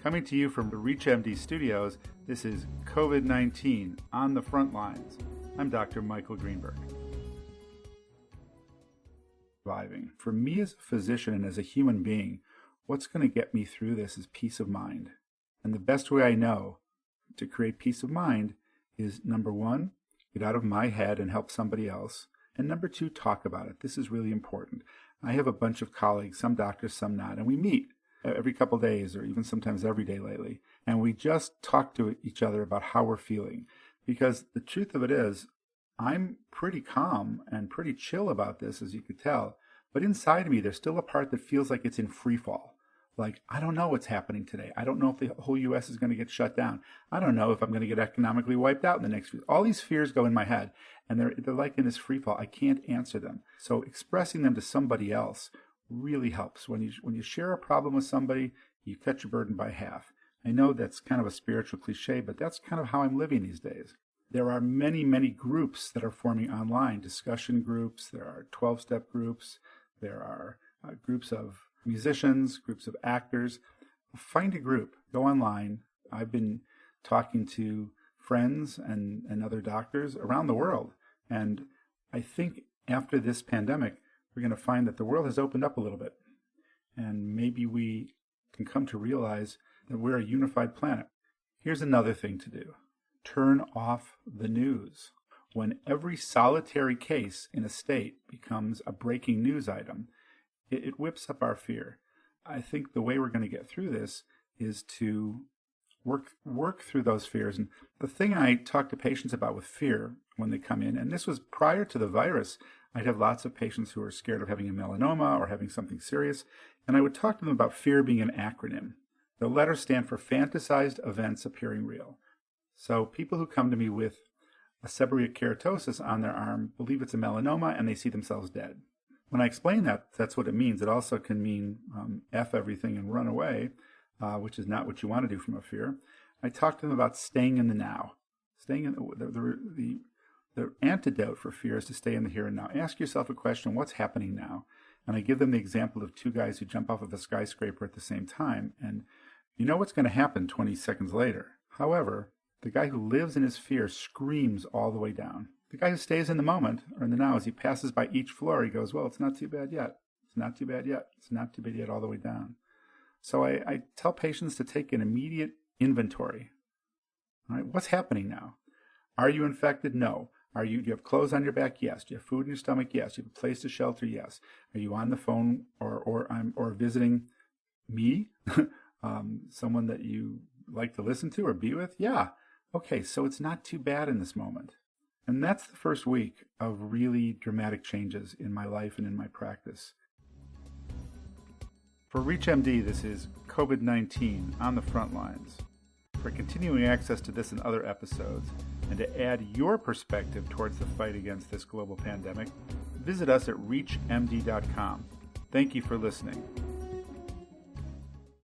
Coming to you from the ReachMD studios, this is COVID-19 on the front lines. I'm Dr. Michael Greenberg. Surviving. For me as a physician and as a human being, what's going to get me through this is peace of mind. And the best way I know to create peace of mind is, number one, get out of my head and help somebody else. And number two, talk about it. This is really important. I have a bunch of colleagues, some doctors, some not, and we meet every couple days or even sometimes every day lately. And we just talk to each other about how we're feeling. Because the truth of it is, I'm pretty calm and pretty chill about this, as you could tell. But inside of me, there's still a part that feels like it's in free fall. Like, I don't know what's happening today. I don't know if the whole U.S. is going to get shut down. I don't know if I'm going to get economically wiped out in the next few. All these fears go in my head, and they're like in this free fall. I can't answer them. So expressing them to somebody else really helps. When you share a problem with somebody, you cut your burden by half. I know that's kind of a spiritual cliche, but that's kind of how I'm living these days. There are many, many groups that are forming online, discussion groups. There are 12-step groups. There are groups of musicians, groups of actors. Find a group. Go online. I've been talking to friends and other doctors around the world. And I think after this pandemic, we're going to find that the world has opened up a little bit. And maybe we can come to realize that we're a unified planet. Here's another thing to do. Turn off the news. When every solitary case in a state becomes a breaking news item, it whips up our fear. I think the way we're going to get through this is to work through those fears. And the thing I talk to patients about with fear when they come in, and this was prior to the virus, I'd have lots of patients who are scared of having a melanoma or having something serious, and I would talk to them about fear being an acronym. The letters stand for fantasized events appearing real. So people who come to me with a seborrheic keratosis on their arm believe it's a melanoma and they see themselves dead. When I explain that, that's what it means. It also can mean F everything and run away, which is not what you want to do from a fear. I talk to them about staying in the now. Staying in the antidote for fear is to stay in the here and now. Ask yourself a question, what's happening now? And I give them the example of two guys who jump off of a skyscraper at the same time. And you know what's going to happen 20 seconds later. However, the guy who lives in his fear screams all the way down. The guy who stays in the moment, or in the now, as he passes by each floor, he goes, well, it's not too bad yet. It's not too bad yet. It's not too bad yet, all the way down. So I tell patients to take an immediate inventory. All right, what's happening now? Are you infected? No. Do you have clothes on your back? Yes. Do you have food in your stomach? Yes. Do you have a place to shelter? Yes. Are you on the phone or visiting me? Someone that you like to listen to or be with? Yeah. Okay, so it's not too bad in this moment. And that's the first week of really dramatic changes in my life and in my practice. For ReachMD, this is COVID-19 on the front lines. For continuing access to this and other episodes, and to add your perspective towards the fight against this global pandemic, visit us at reachmd.com. Thank you for listening.